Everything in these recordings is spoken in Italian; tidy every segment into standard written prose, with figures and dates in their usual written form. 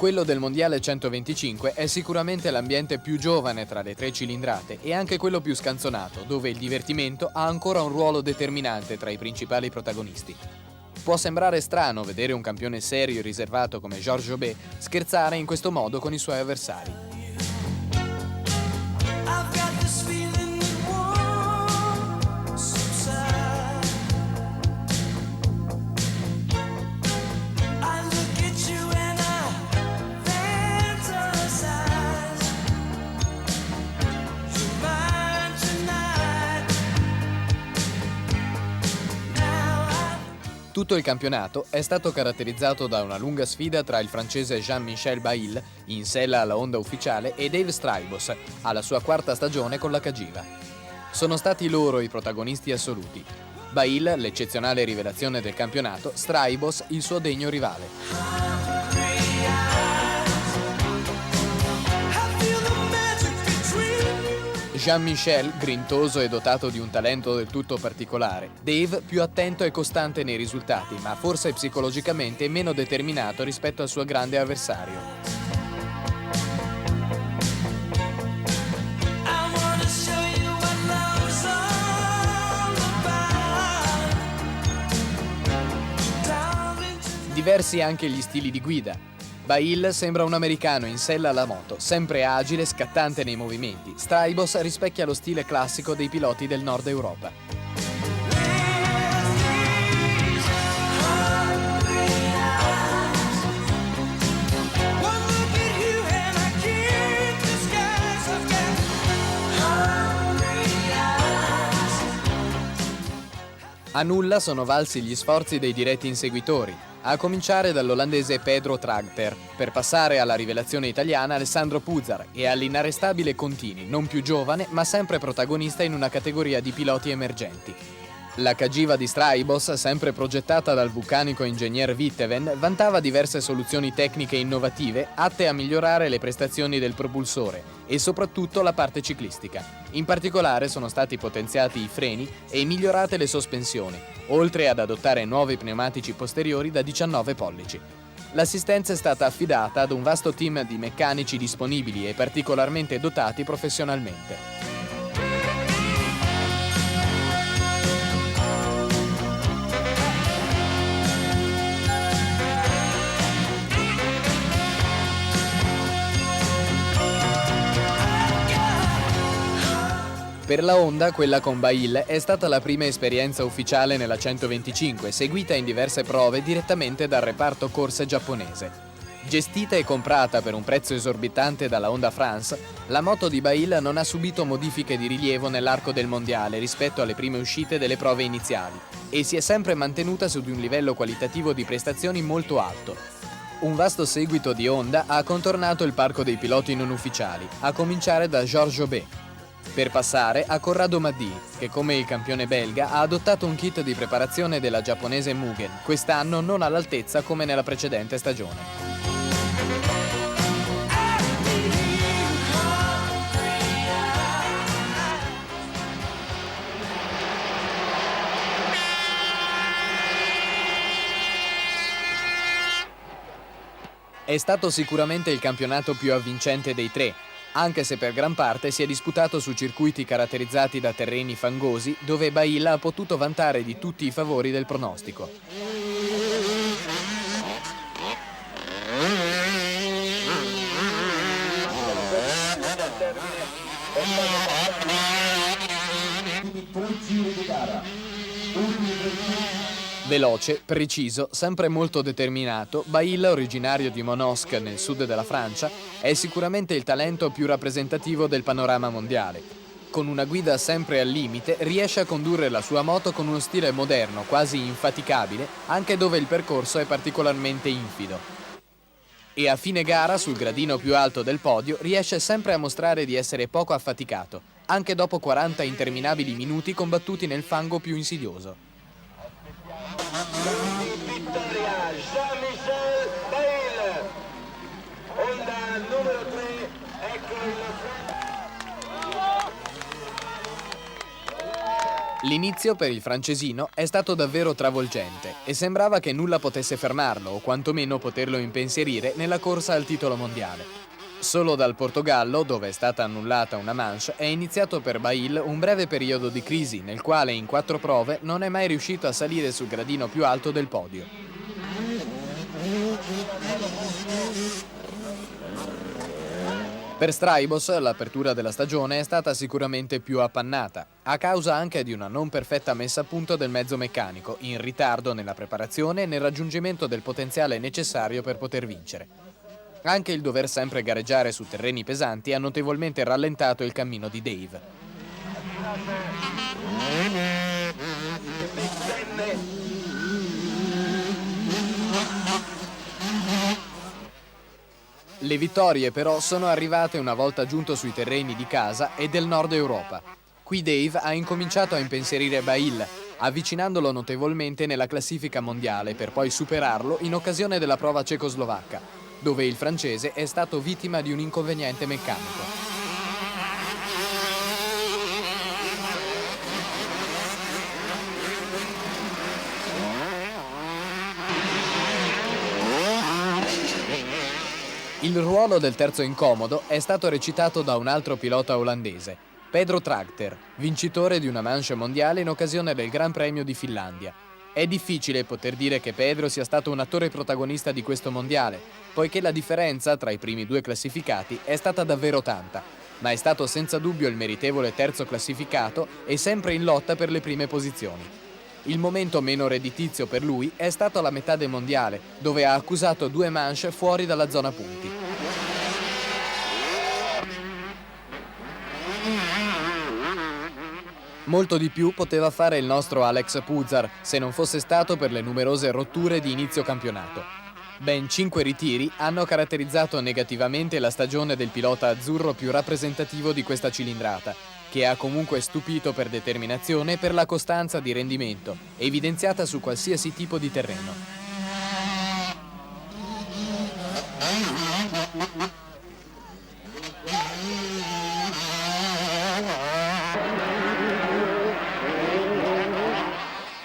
Quello del Mondiale 125 è sicuramente l'ambiente più giovane tra le tre cilindrate e anche quello più scanzonato, dove il divertimento ha ancora un ruolo determinante tra i principali protagonisti. Può sembrare strano vedere un campione serio e riservato come Georges Jobet scherzare in questo modo con i suoi avversari. Tutto il campionato è stato caratterizzato da una lunga sfida tra il francese Jean-Michel Bailly, in sella alla Honda ufficiale, e Dave Strybos, alla sua quarta stagione con la Cagiva. Sono stati loro i protagonisti assoluti. Bailly, l'eccezionale rivelazione del campionato, Strybos, il suo degno rivale. Jean-Michel, grintoso e dotato di un talento del tutto particolare. Dave, più attento e costante nei risultati, ma forse psicologicamente meno determinato rispetto al suo grande avversario. Diversi anche gli stili di guida. Bailly sembra un americano in sella alla moto, sempre agile, scattante nei movimenti. Strybos rispecchia lo stile classico dei piloti del nord Europa. A nulla sono valsi gli sforzi dei diretti inseguitori, a cominciare dall'olandese Pedro Tragter, per passare alla rivelazione italiana Alessandro Puzzar e all'inarrestabile Contini, non più giovane ma sempre protagonista in una categoria di piloti emergenti. La Cagiva di Strybos, sempre progettata dal vulcanico ingegner Witteveen, vantava diverse soluzioni tecniche innovative atte a migliorare le prestazioni del propulsore e soprattutto la parte ciclistica. In particolare sono stati potenziati i freni e migliorate le sospensioni, oltre ad adottare nuovi pneumatici posteriori da 19 pollici. L'assistenza è stata affidata ad un vasto team di meccanici disponibili e particolarmente dotati professionalmente. Per la Honda, quella con Bailly è stata la prima esperienza ufficiale nella 125, seguita in diverse prove direttamente dal reparto corse giapponese. Gestita e comprata per un prezzo esorbitante dalla Honda France, la moto di Bailly non ha subito modifiche di rilievo nell'arco del mondiale rispetto alle prime uscite delle prove iniziali e si è sempre mantenuta su di un livello qualitativo di prestazioni molto alto. Un vasto seguito di Honda ha contornato il parco dei piloti non ufficiali, a cominciare da Georges Jobet, per passare a Corrado Maddei, che come il campione belga ha adottato un kit di preparazione della giapponese Mugen, quest'anno non all'altezza come nella precedente stagione. È stato sicuramente il campionato più avvincente dei tre, anche se per gran parte si è disputato su circuiti caratterizzati da terreni fangosi, dove Bailly ha potuto vantare di tutti i favori del pronostico. Veloce, preciso, sempre molto determinato, Bailly, originario di Monosque nel sud della Francia, è sicuramente il talento più rappresentativo del panorama mondiale. Con una guida sempre al limite, riesce a condurre la sua moto con uno stile moderno, quasi infaticabile, anche dove il percorso è particolarmente infido. E a fine gara, sul gradino più alto del podio, riesce sempre a mostrare di essere poco affaticato, anche dopo 40 interminabili minuti combattuti nel fango più insidioso. Vittoria Jean-Michel Bailly, Honda numero 3, ecco il L'inizio per il francesino è stato davvero travolgente e sembrava che nulla potesse fermarlo o quantomeno poterlo impensierire nella corsa al titolo mondiale. Solo dal Portogallo, dove è stata annullata una manche, è iniziato per Bahil un breve periodo di crisi nel quale in 4 prove non è mai riuscito a salire sul gradino più alto del podio. Per Straibos l'apertura della stagione è stata sicuramente più appannata, a causa anche di una non perfetta messa a punto del mezzo meccanico, in ritardo nella preparazione e nel raggiungimento del potenziale necessario per poter vincere. Anche il dover sempre gareggiare su terreni pesanti ha notevolmente rallentato il cammino di Dave. Le vittorie però sono arrivate una volta giunto sui terreni di casa e del nord Europa. Qui Dave ha incominciato a impensierire Bahil, avvicinandolo notevolmente nella classifica mondiale per poi superarlo in occasione della prova cecoslovacca, dove il francese è stato vittima di un inconveniente meccanico. Il ruolo del terzo incomodo è stato recitato da un altro pilota olandese, Pedro Tragter, vincitore di una manche mondiale in occasione del Gran Premio di Finlandia. È difficile poter dire che Pedro sia stato un attore protagonista di questo mondiale, poiché la differenza tra i primi 2 classificati è stata davvero tanta, ma è stato senza dubbio il meritevole terzo classificato e sempre in lotta per le prime posizioni. Il momento meno redditizio per lui è stato alla metà del mondiale, dove ha accusato 2 manche fuori dalla zona punti. Molto di più poteva fare il nostro Alex Puzar, se non fosse stato per le numerose rotture di inizio campionato. Ben 5 ritiri hanno caratterizzato negativamente la stagione del pilota azzurro più rappresentativo di questa cilindrata, che ha comunque stupito per determinazione e per la costanza di rendimento, evidenziata su qualsiasi tipo di terreno.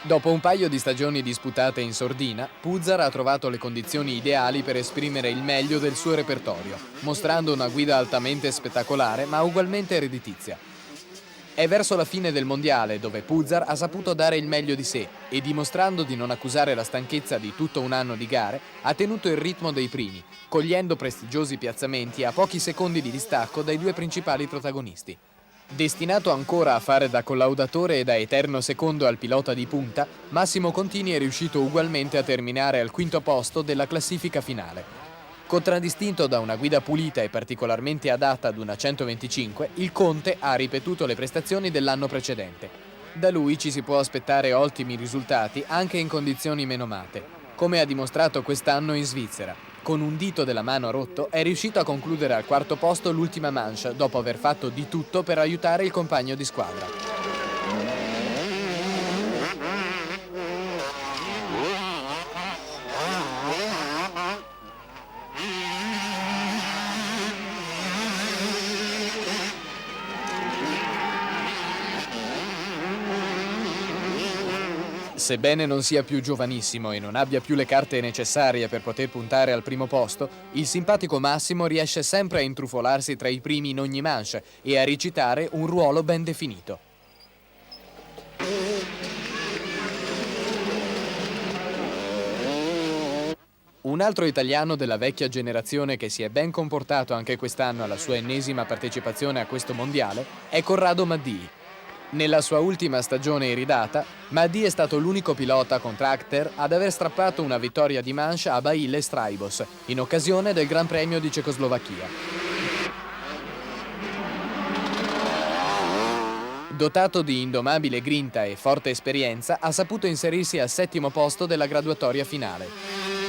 Dopo un paio di stagioni disputate in sordina, Puzar ha trovato le condizioni ideali per esprimere il meglio del suo repertorio, mostrando una guida altamente spettacolare ma ugualmente redditizia. È verso la fine del mondiale dove Puzar ha saputo dare il meglio di sé e, dimostrando di non accusare la stanchezza di tutto un anno di gare, ha tenuto il ritmo dei primi, cogliendo prestigiosi piazzamenti a pochi secondi di distacco dai 2 principali protagonisti. Destinato ancora a fare da collaudatore e da eterno secondo al pilota di punta, Massimo Contini è riuscito ugualmente a terminare al 5° posto della classifica finale. Contraddistinto da una guida pulita e particolarmente adatta ad una 125, il Conte ha ripetuto le prestazioni dell'anno precedente. Da lui ci si può aspettare ottimi risultati anche in condizioni menomate, come ha dimostrato quest'anno in Svizzera. Con un dito della mano rotto è riuscito a concludere al 4° posto l'ultima manche dopo aver fatto di tutto per aiutare il compagno di squadra. Sebbene non sia più giovanissimo e non abbia più le carte necessarie per poter puntare al primo posto, il simpatico Massimo riesce sempre a intrufolarsi tra i primi in ogni manche e a recitare un ruolo ben definito. Un altro italiano della vecchia generazione che si è ben comportato anche quest'anno alla sua ennesima partecipazione a questo mondiale è Corrado Maddii. Nella sua ultima stagione iridata, Maddii è stato l'unico pilota con Tragter ad aver strappato una vittoria di manche a Bahil e Straibos, in occasione del Gran Premio di Cecoslovacchia. Dotato di indomabile grinta e forte esperienza, ha saputo inserirsi al 7° posto della graduatoria finale.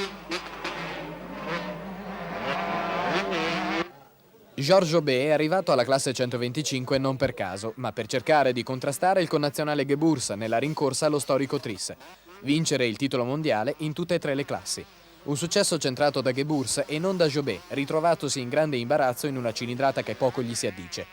Georges Jobé è arrivato alla classe 125 non per caso, ma per cercare di contrastare il connazionale Geburs nella rincorsa allo storico Tris, vincere il titolo mondiale in tutte e 3 le classi. Un successo centrato da Geburs e non da Jobé, ritrovatosi in grande imbarazzo in una cilindrata che poco gli si addice.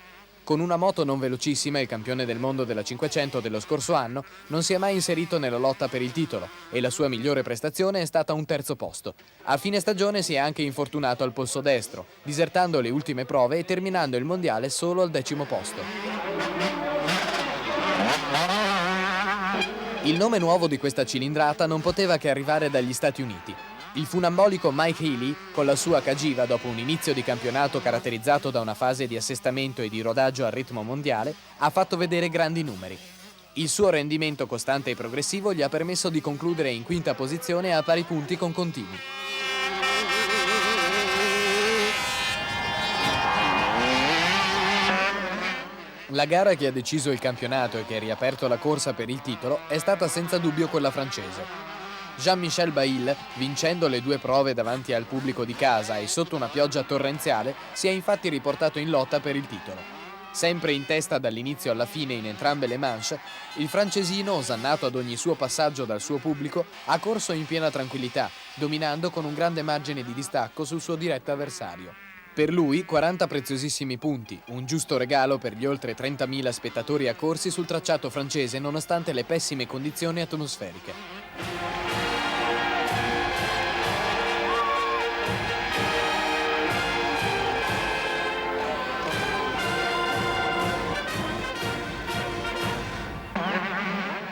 Con una moto non velocissima, il campione del mondo della 500 dello scorso anno non si è mai inserito nella lotta per il titolo e la sua migliore prestazione è stata un terzo posto. A fine stagione si è anche infortunato al polso destro, disertando le ultime prove e terminando il mondiale solo al 10° posto. Il nome nuovo di questa cilindrata non poteva che arrivare dagli Stati Uniti. Il funambolico Mike Healy, con la sua Cagiva dopo un inizio di campionato caratterizzato da una fase di assestamento e di rodaggio al ritmo mondiale, ha fatto vedere grandi numeri. Il suo rendimento costante e progressivo gli ha permesso di concludere in quinta posizione a pari punti con Contini. La gara che ha deciso il campionato e che ha riaperto la corsa per il titolo è stata senza dubbio quella francese. Jean-Michel Baïl, vincendo le 2 prove davanti al pubblico di casa e sotto una pioggia torrenziale, si è infatti riportato in lotta per il titolo. Sempre in testa dall'inizio alla fine in entrambe le manche, il francesino, osannato ad ogni suo passaggio dal suo pubblico, ha corso in piena tranquillità, dominando con un grande margine di distacco sul suo diretto avversario. Per lui 40 preziosissimi punti, un giusto regalo per gli oltre 30.000 spettatori accorsi sul tracciato francese nonostante le pessime condizioni atmosferiche.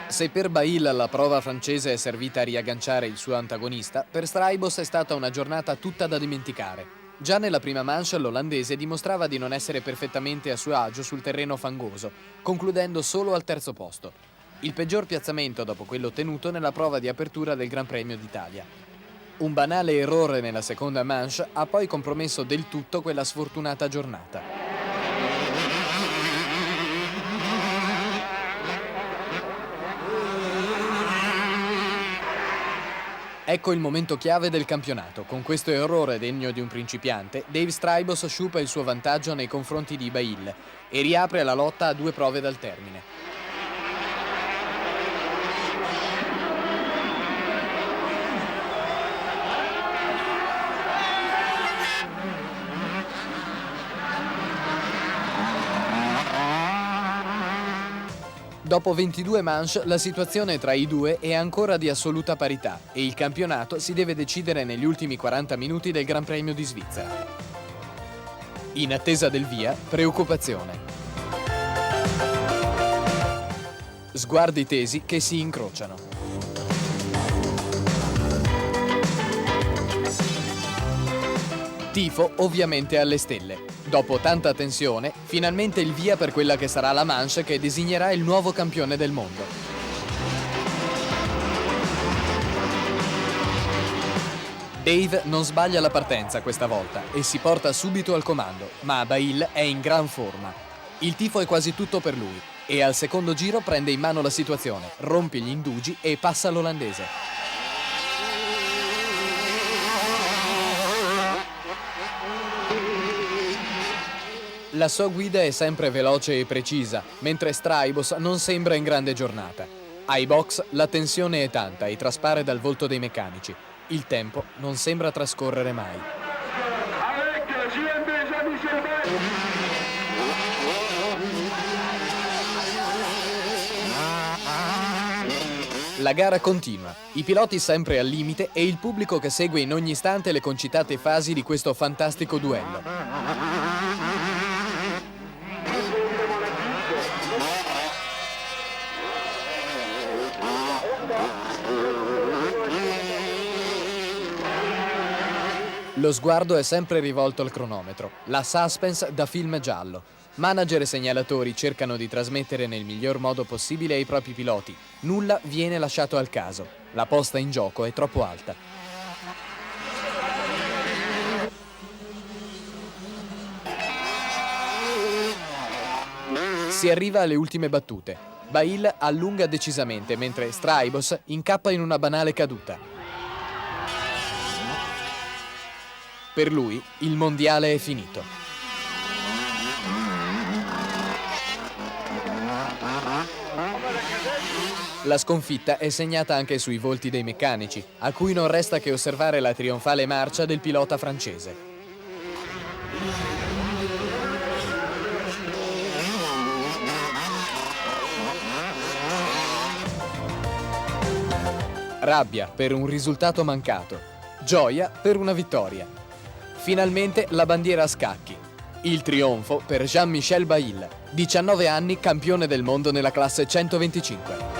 Se per Baïl la prova francese è servita a riagganciare il suo antagonista, per Straibos è stata una giornata tutta da dimenticare. Già nella prima manche l'olandese dimostrava di non essere perfettamente a suo agio sul terreno fangoso, concludendo solo al 3° posto. Il peggior piazzamento dopo quello ottenuto nella prova di apertura del Gran Premio d'Italia. Un banale errore nella seconda manche ha poi compromesso del tutto quella sfortunata giornata. Ecco il momento chiave del campionato. Con questo errore degno di un principiante, Dave Straibos sciupa il suo vantaggio nei confronti di Baïl e riapre la lotta a 2 prove dal termine. Dopo 22 manche la situazione tra i due è ancora di assoluta parità e il campionato si deve decidere negli ultimi 40 minuti del Gran Premio di Svizzera. In attesa del via, preoccupazione. Sguardi tesi che si incrociano. Tifo ovviamente alle stelle. Dopo tanta tensione, finalmente il via per quella che sarà la manche che designerà il nuovo campione del mondo. Dave non sbaglia la partenza questa volta e si porta subito al comando, ma Baïl è in gran forma. Il tifo è quasi tutto per lui e al secondo giro prende in mano la situazione, rompe gli indugi e passa l'olandese. La sua guida è sempre veloce e precisa, mentre Straibos non sembra in grande giornata. Ai box la tensione è tanta e traspare dal volto dei meccanici. Il tempo non sembra trascorrere mai. La gara continua, i piloti sempre al limite e il pubblico che segue in ogni istante le concitate fasi di questo fantastico duello. Lo sguardo è sempre rivolto al cronometro, la suspense da film giallo. Manager e segnalatori cercano di trasmettere nel miglior modo possibile ai propri piloti. Nulla viene lasciato al caso. La posta in gioco è troppo alta. Si arriva alle ultime battute. Baïl allunga decisamente, mentre Straibos incappa in una banale caduta. Per lui il mondiale è finito. La sconfitta è segnata anche sui volti dei meccanici, a cui non resta che osservare la trionfale marcia del pilota francese. rabbia per un risultato mancato, gioia per una vittoria. Finalmente la bandiera a scacchi. Il trionfo per Jean-Michel Bail, 19 anni campione del mondo nella classe 125.